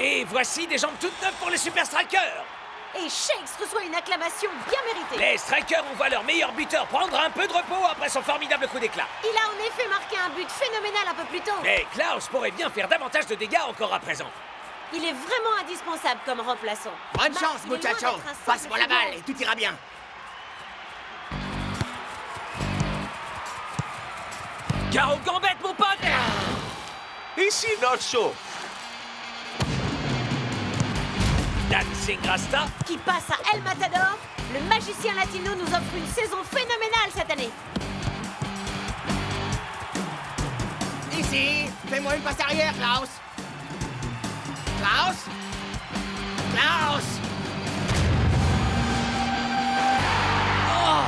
Et voici des jambes toutes neuves pour les Super Strikers. Et Shakes reçoit une acclamation bien méritée. Les Strikers ont vu leur meilleur buteur prendre un peu de repos après son formidable coup d'éclat. Il a en effet marqué un but phénoménal un peu plus tôt. Mais Klaus pourrait bien faire davantage de dégâts encore à présent. Il est vraiment indispensable comme remplaçant. Bonne Max, chance, il est loin muchacho. d'être un simple Passe-moi la figurant. balle et tout ira bien. Caro Gambette, mon pote. Ici Nacho. Dancing Rasta. Qui passe à El Matador, le magicien latino nous offre une saison phénoménale cette année. Ici, fais-moi une passe arrière, Klaus. Klaus. Klaus. Oh.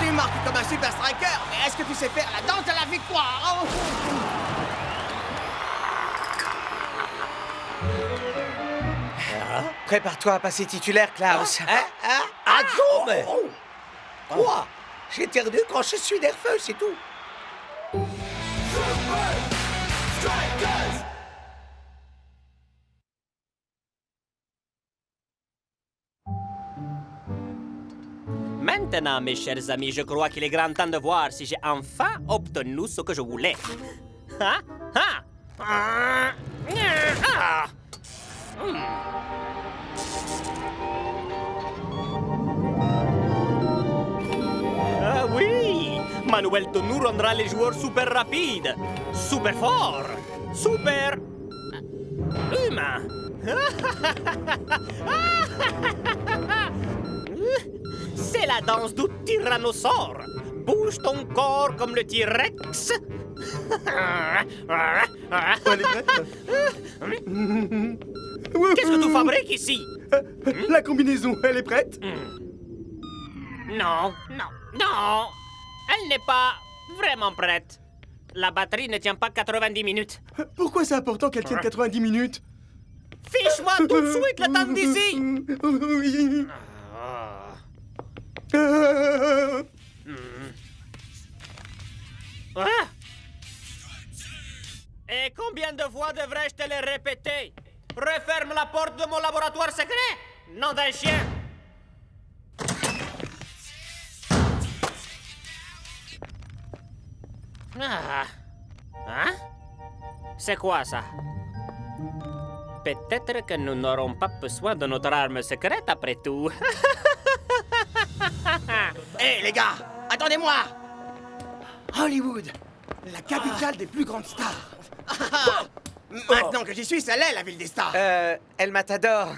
Tu marques comme un super striker, mais est-ce que tu sais faire la danse de la victoire? Oh. Prépare-toi à passer titulaire, Klaus. Attends, mais... Quoi? J'éternue quand je suis nerveux, c'est tout. Maintenant, mes chers amis, je crois qu'il est grand temps de voir si j'ai enfin obtenu ce que je voulais. Hein? Hein? Ah! Ah oui! Manuel Tonou rendra les joueurs super rapides, super forts, super... humains. C'est la danse du tyrannosaure. Bouge ton corps comme le T-Rex. Qu'est-ce que tu fabriques ici? La combinaison, elle est prête? Non, non, non. Elle n'est pas vraiment prête. La batterie ne tient pas 90 minutes. Pourquoi c'est important qu'elle tienne 90 minutes? Fiche-moi tout de suite le temps d'ici. Oui. Ah. Et combien de fois devrais-je te le répéter? Referme la porte de mon laboratoire secret, nom d'un chien. Ah. Hein? C'est quoi ça? Peut-être que nous n'aurons pas besoin de notre arme secrète après tout. Hé, les gars, attendez-moi. Hollywood, la capitale des plus grandes stars. Maintenant que j'y suis, ça l'est, la ville des stars. El Matador.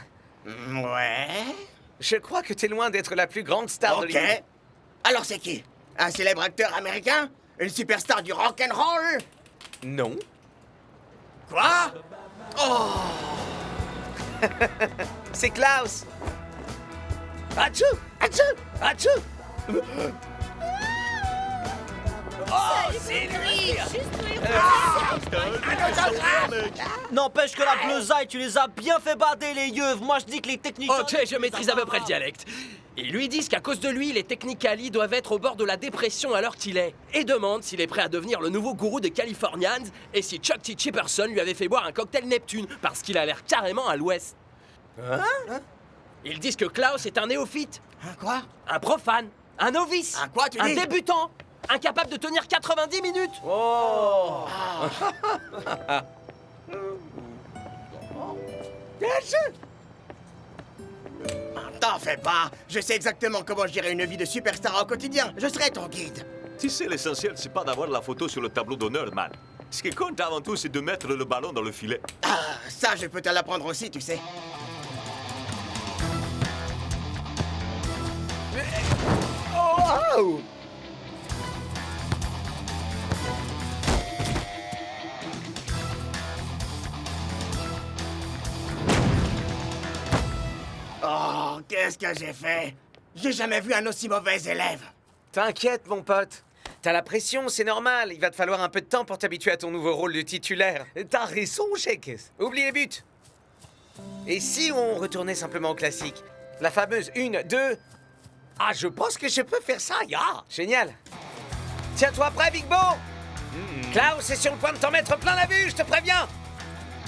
Ouais. Je crois que t'es loin d'être la plus grande star de Ok. l'île. Alors c'est qui? Un célèbre acteur américain? Une superstar du rock'n'roll? Non. Quoi? Oh! C'est Klaus. Achou! Achou! Achou! Oh, c'est lui! N'empêche que la bleusaille, tu les as bien fait bader, les yeux. Moi, je dis que les techniciens... Ok, je maîtrise à peu près le dialecte. Ils lui disent qu'à cause de lui, les Technicali doivent être au bord de la dépression à l'heure qu'il est. Et demandent s'il est prêt à devenir le nouveau gourou des Californians et si Chuck T. Chipperson lui avait fait boire un cocktail Neptune parce qu'il a l'air carrément à l'ouest. Hein? Ils disent que Klaus est un néophyte, Un quoi? un profane, un novice, Un quoi, tu un dis? débutant, incapable de tenir 90 minutes. Oh. T'en fais pas. Je sais exactement comment gérer une vie de superstar au quotidien. Je serai ton guide. Tu sais, l'essentiel, c'est pas d'avoir la photo sur le tableau d'honneur, man. Ce qui compte avant tout, c'est de mettre le ballon dans le filet. Ah, ça, je peux te l'apprendre aussi, tu sais. Oh. Oh, qu'est-ce que j'ai fait? J'ai jamais vu un aussi mauvais élève. T'inquiète, mon pote. T'as la pression, c'est normal. Il va te falloir un peu de temps pour t'habituer à ton nouveau rôle de titulaire. T'as raison, Shakes. Oublie les buts. Et si on retournait simplement au classique? La fameuse 1, 2... Ah, je pense que je peux faire ça, ya! Génial. Tiens-toi prêt, Big Bo. Klaus est sur le point de t'en mettre plein la vue, je te préviens.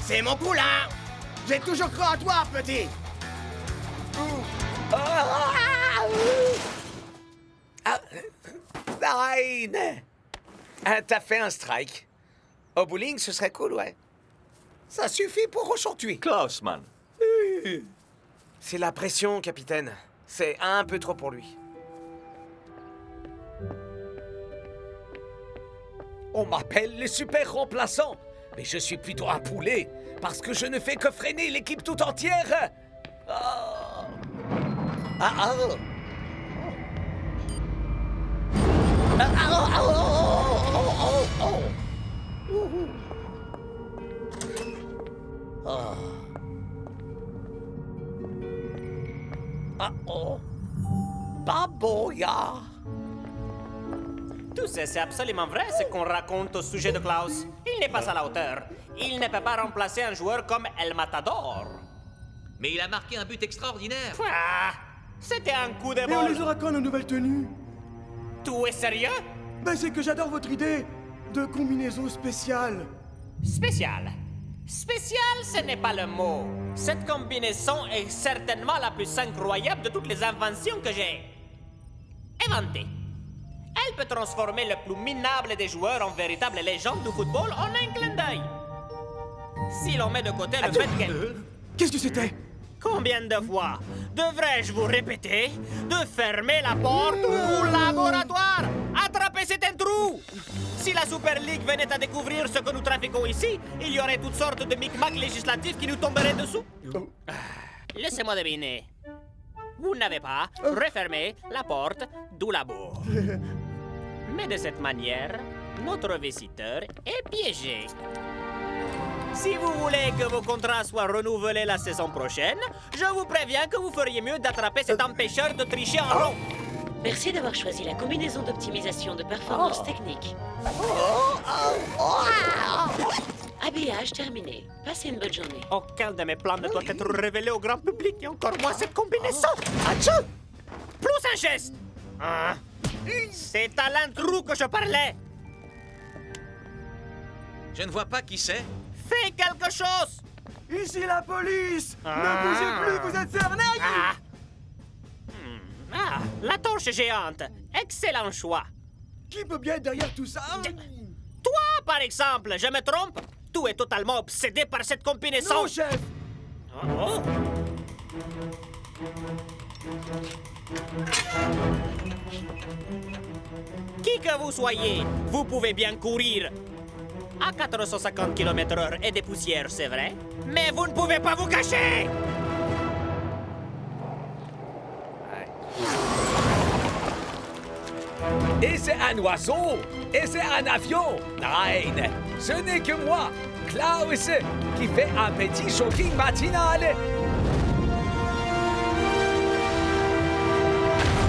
C'est mon poulain. J'ai toujours cru en toi, petit. Nein! T'as fait un strike. Au bowling, ce serait cool, ouais. Ça suffit pour aujourd'hui. Klaus, man. C'est la pression, capitaine. C'est un peu trop pour lui. On m'appelle le super remplaçant, mais je suis plutôt un poulet, parce que je ne fais que freiner l'équipe tout entière. Ah. Ah, ah. Ah, ah, ah, oh, oh, oh, oh. Ouhou. Ah. Ah, oh. Baboya. Tout ça, c'est absolument vrai ce qu'on raconte au sujet de Klaus. Il n'est pas à la hauteur. Il ne peut pas remplacer un joueur comme El Matador. Mais il a marqué un but extraordinaire. Ah, c'était un coup de Mais on les bol. aura quand nos nouvelles tenues? Tout est sérieux? Ben c'est que j'adore votre idée de combinaison spéciale. Spécial. Spécial, ce n'est pas le mot. Cette combinaison est certainement la plus incroyable de toutes les inventions que j'ai inventées. Elle peut transformer le plus minable des joueurs en véritable légende du football en un clin d'œil. Si l'on met de côté le fait qu'elle... Qu'est-ce que c'était? Combien de fois devrais-je vous répéter de fermer la porte au laboratoire? Attrapez cet intrus! Si la Super League venait à découvrir ce que nous trafiquons ici, il y aurait toutes sortes de micmacs législatifs qui nous tomberaient dessous. Laissez-moi deviner. Vous n'avez pas refermé la porte du labo. Mais de cette manière, notre visiteur est piégé. Si vous voulez que vos contrats soient renouvelés la saison prochaine, je vous préviens que vous feriez mieux d'attraper cet empêcheur de tricher en rond. Merci d'avoir choisi la combinaison d'optimisation de performance technique. Habillage terminé. Passez une bonne journée. Aucun de mes plans ne doit être révélé au grand public, et encore moins cette combinaison. Atchou! Plus un geste! Ah. C'est à l'intrus que je parlais. Je ne vois pas qui c'est. Fais quelque chose! Ici la police! Ne bougez plus, vous êtes cerné! La torche géante. Excellent choix. Qui peut bien être derrière tout ça? Toi, par exemple, je me trompe? Tout est totalement obsédé par cette combinaison. Non, chef! Oh. Qui que vous soyez, vous pouvez bien courir. À 450 km/h et des poussières, c'est vrai, mais vous ne pouvez pas vous cacher! Et c'est un oiseau! Et c'est un avion! Nein! Ce n'est que moi, Klaus, qui fait un petit jogging matinal!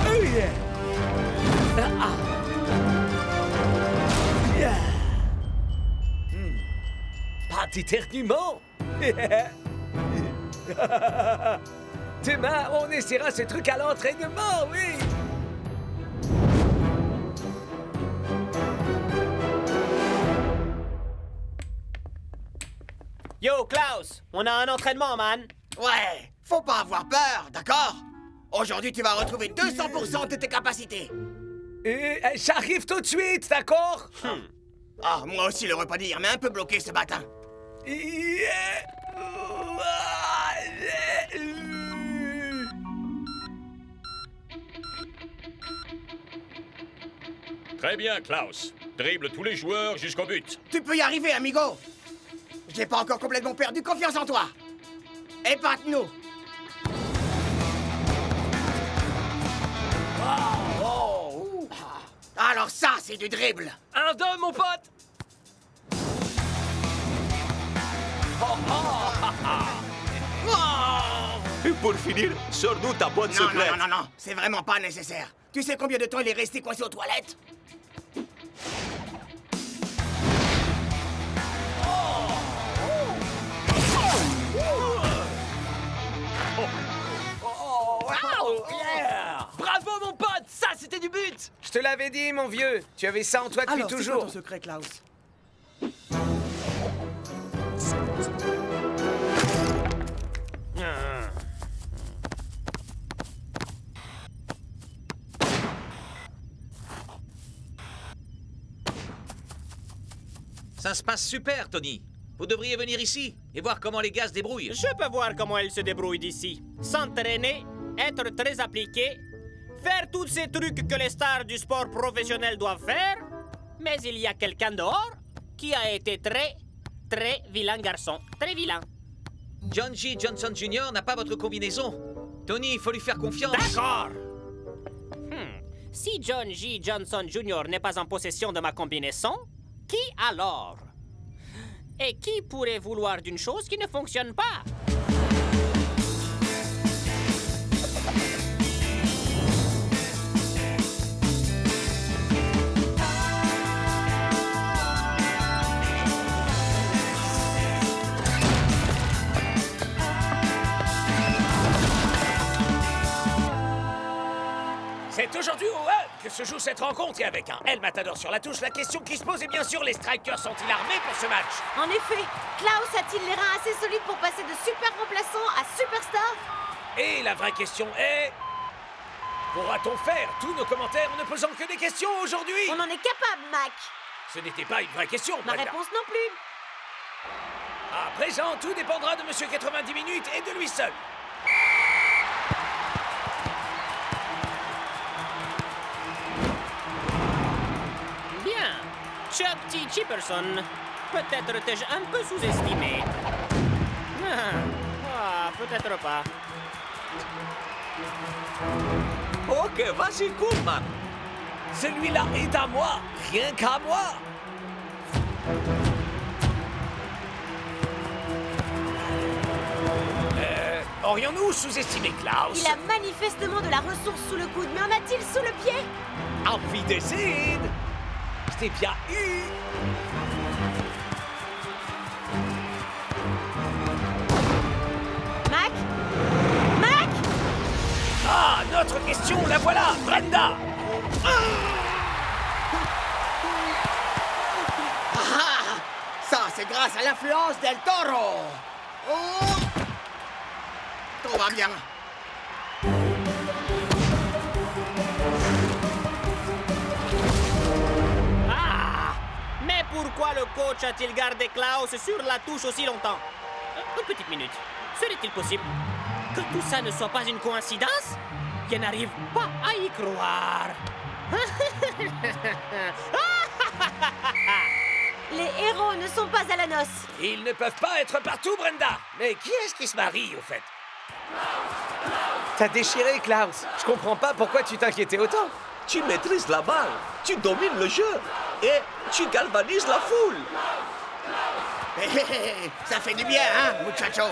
Oh yeah! Yeah. Pas d'éternuement! Demain, on essaiera ce truc à l'entraînement, oui! Yo, Klaus, on a un entraînement, man. Ouais, faut pas avoir peur, d'accord? Aujourd'hui, tu vas retrouver 200% de tes capacités. J'arrive tout de suite, d'accord? Ah, moi aussi le repas d'hier, mais un peu bloqué ce matin. Très bien, Klaus. Dribble tous les joueurs jusqu'au but. Tu peux y arriver, amigo. J'ai pas encore complètement perdu confiance en toi. Épate-nous. Alors ça, c'est du dribble. Un deux, mon pote! Et pour finir, sors-nous ta boîte Non, secrète. non, non, non, non, c'est vraiment pas nécessaire. Tu sais combien de temps il est resté coincé aux toilettes? Bravo, mon pote! Ça, c'était du but! Je te l'avais dit, mon vieux. Tu avais ça en toi depuis Alors, c'est quoi toujours. ton secret, Klaus? Ça se passe super, Tony. Vous devriez venir ici et voir comment les gars se débrouillent. Je peux voir comment elle se débrouille d'ici. S'entraîner, être très appliqué, faire tous ces trucs que les stars du sport professionnel doivent faire. Mais il y a quelqu'un dehors qui a été très vilain garçon. Très vilain. John G. Johnson Jr. n'a pas votre combinaison. Tony, il faut lui faire confiance. D'accord. Si John G. Johnson Jr. n'est pas en possession de ma combinaison, qui alors? Et qui pourrait vouloir d'une chose qui ne fonctionne pas? C'est aujourd'hui au E que se joue cette rencontre et avec un El Matador sur la touche, la question qui se pose est bien sûr les strikers sont-ils armés pour ce match? En effet, Klaus a-t-il les reins assez solides pour passer de super remplaçant à superstar? Et la vraie question est... pourra-t-on faire tous nos commentaires en ne posant que des questions aujourd'hui? On en est capable, Mac. Ce n'était pas une vraie question, Ma Brenda. réponse non plus. À présent, tout dépendra de Monsieur 90 minutes et de lui seul. Bien. Chuck T. Chipperson. Peut-être t'ai-je un peu sous-estimé. Peut-être pas. Ok, vas-y, cool, man. Celui-là est à moi, rien qu'à moi. Aurions-nous sous-estimé Klaus? Il a manifestement de la ressource sous le coude, mais en a-t-il sous le pied? Auf Wiedersehen. Je t'ai bien eu. Mac? Mac? Ah, notre question, la voilà, Brenda. Ça, c'est grâce à l'influence del Toro. Oh. Tout va bien. Mais pourquoi le coach a-t-il gardé Klaus sur la touche aussi longtemps? Une petite minute. Serait-il possible que tout ça ne soit pas une coïncidence? Je n'arrive pas à y croire. Les héros ne sont pas à la noce. Ils ne peuvent pas être partout, Brenda. Mais qui est-ce qui se marie, au fait? T'as déchiré, Klaus. Je comprends pas pourquoi tu t'inquiétais autant. Tu maîtrises la balle, tu domines le jeu et tu galvanises la foule. Ça fait du bien, hein, muchacho?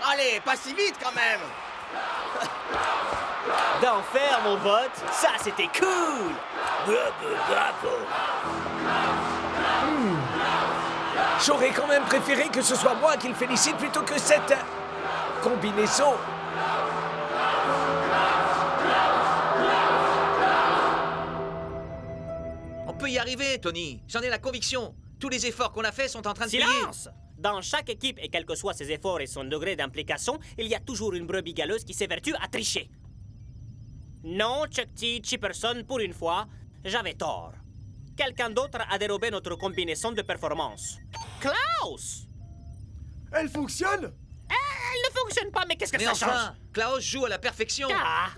Allez, pas si vite quand même. D'enfer, mon pote. Ça, c'était cool. J'aurais quand même préféré que ce soit moi qui le félicite plutôt que cette combinaison. On peut y arriver, Tony. J'en ai la conviction. Tous les efforts qu'on a faits sont en train de payer. Silence! Dans chaque équipe, et quels que soient ses efforts et son degré d'implication, il y a toujours une brebis galeuse qui s'évertue à tricher. Non, Chuck T. Chipperson, pour une fois, j'avais tort. Quelqu'un d'autre a dérobé notre combinaison de performance. Klaus! Elle fonctionne? Elle ne fonctionne pas, mais qu'est-ce que Mais ça enfin, change? Klaus joue à la perfection. Ah!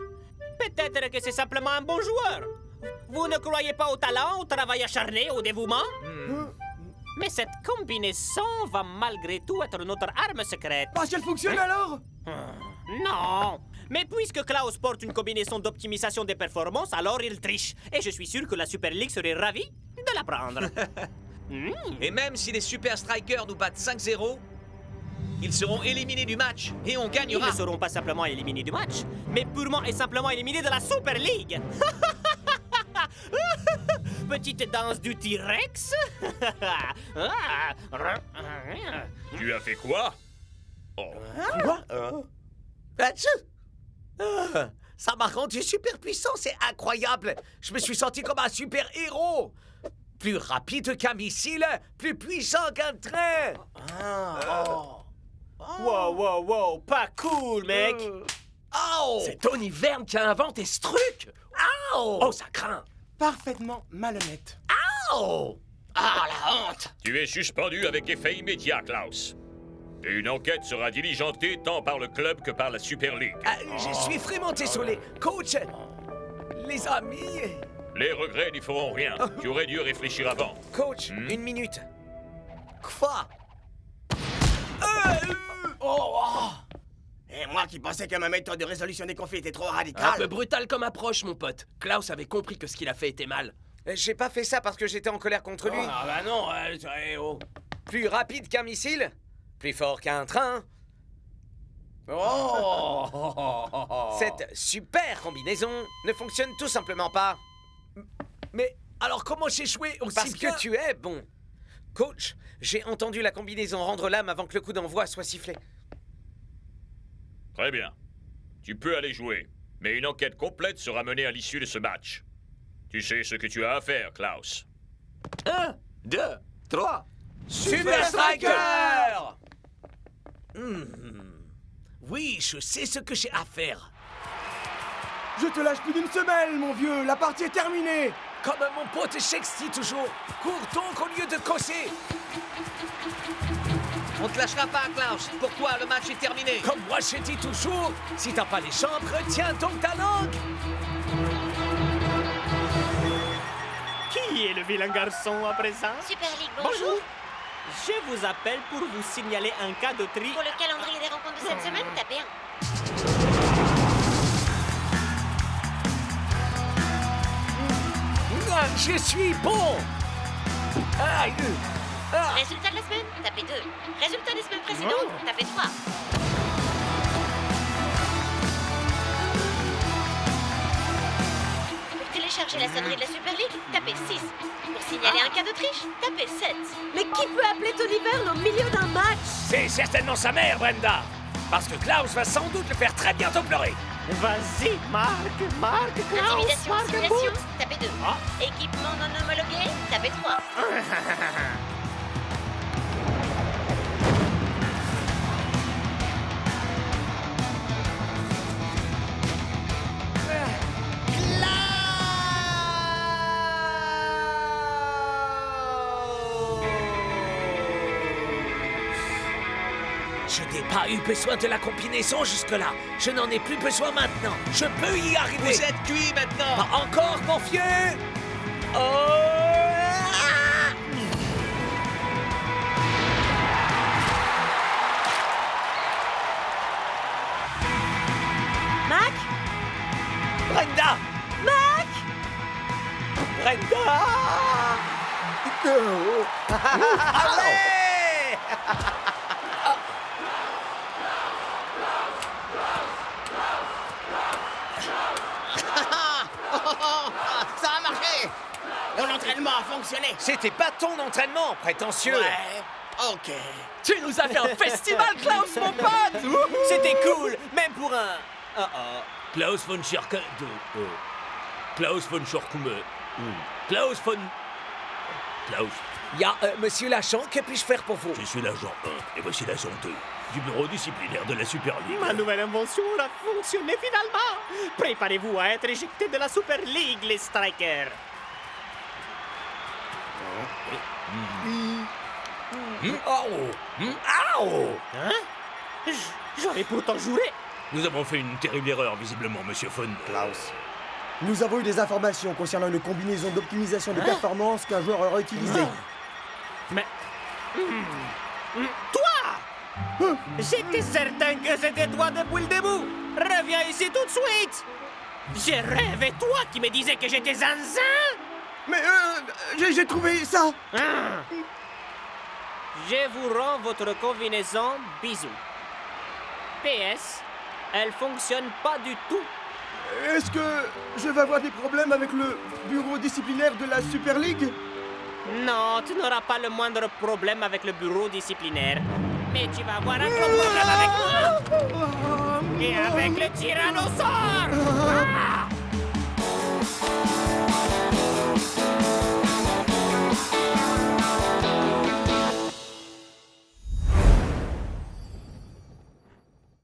Peut-être que c'est simplement un bon joueur. Vous ne croyez pas au talent, au travail acharné, au dévouement? Mais cette combinaison va malgré tout être notre arme secrète. Parce qu'elle fonctionne alors? Non! Mais puisque Klaus porte une combinaison d'optimisation des performances, alors il triche. Et je suis sûr que la Super League serait ravie de la prendre. Et même si les Super Strikers nous battent 5-0, ils seront éliminés du match et on Ils gagnera. ne seront pas simplement éliminés du match, mais purement et simplement éliminés de la Super League. Petite danse du T-Rex. Tu as fait quoi? Oh. Ça m'a rendu super puissant, c'est incroyable. Je me suis senti comme un super héros. Plus rapide qu'un missile, plus puissant qu'un train. Wow, wow, wow, pas cool, mec. C'est Tony Verne qui a inventé ce truc. Oh, ça craint. Parfaitement malhonnête. Oh. Ah, la honte! Tu es suspendu avec effet immédiat, Klaus. Et une enquête sera diligentée tant par le club que par la Super League. Je suis vraiment désolé. Coach, les amis... Les regrets n'y feront rien. Tu aurais dû réfléchir avant. Coach, une minute. Quoi? Et moi qui pensais que ma méthode de résolution des conflits était trop radicale. Un peu brutal comme approche, mon pote. Klaus avait compris que ce qu'il a fait était mal. J'ai pas fait ça parce que j'étais en colère contre lui. Ah bah non, Plus rapide qu'un missile, plus fort qu'un train. Cette super combinaison ne fonctionne tout simplement pas. Mais alors comment j'ai joué aussi Parce bien? que tu es bon. Coach, j'ai entendu la combinaison rendre l'âme avant que le coup d'envoi soit sifflé. Très bien. Tu peux aller jouer. Mais une enquête complète sera menée à l'issue de ce match. Tu sais ce que tu as à faire, Klaus. 1, 2, 3. Super Striker! Oui, je sais ce que j'ai à faire. Je te lâche plus d'une semelle, mon vieux. La partie est terminée. Comme mon pote Shex dit toujours, cours donc au lieu de causer. On te lâchera pas, Klaus. Pour toi, le match est terminé. Comme moi je dis toujours, si t'as pas les jambes, retiens donc ta langue. Qui est le vilain garçon à présent? Super League, bonjour. Je vous appelle pour vous signaler un cas de tri. Pour le calendrier des rencontres de cette semaine, tapez 1. Je suis bon. Résultat de la semaine, tapez 2. Résultat des semaines précédentes, tapez 3. Pour télécharger la sonnerie de la Super League, tapez 6. Pour signaler un cas de triche, tapez 7. Mais qui peut appeler Tony Verne au milieu d'un match? C'est certainement sa mère, Brenda. Parce que Klaus va sans doute le faire très bientôt pleurer. Vas-y, Marc, Klaus, Intimidation, Marc, simulation, tapez 2. Équipement non homologué, tapez 3. Je n'ai pas eu besoin de la combinaison jusque-là. Je n'en ai plus besoin maintenant. Je peux y arriver. Vous êtes cuit maintenant. Pas encore, mon vieux. Mac? Brenda! Mac? Brenda! Allez! Ça a marché! Mon entraînement a fonctionné! C'était pas ton entraînement, prétentieux. Ouais, ok. Tu nous as fait un festival, Klaus, mon pote. C'était cool, même pour un... Klaus von Schirke... Klaus von Schorkume... Klaus von... Klaus... Monsieur l'agent, que puis-je faire pour vous? Je suis l'agent 1, et voici l'agent 2, du bureau disciplinaire de la Super League. Ma nouvelle invention a fonctionné finalement. Préparez-vous à être éjecté de la Super League, les Strikers. Hein? J'aurais pourtant juré. Nous avons fait une terrible erreur, visiblement, monsieur von... Klaus. Nous avons eu des informations concernant une combinaison d'optimisation de performance qu'un joueur aurait utilisée. Mais... Toi! J'étais certain que c'était toi depuis le début. Reviens ici tout de suite. J'ai rêvé toi qui me disais que j'étais zinzin. Mais j'ai trouvé ça. Je vous rends votre combinaison. Bisous. PS, elle fonctionne pas du tout. Est-ce que je vais avoir des problèmes avec le bureau disciplinaire de la Super League? Non, tu n'auras pas le moindre problème avec le bureau disciplinaire. Mais tu vas avoir un gros problème avec moi. Et avec le tyrannosaure.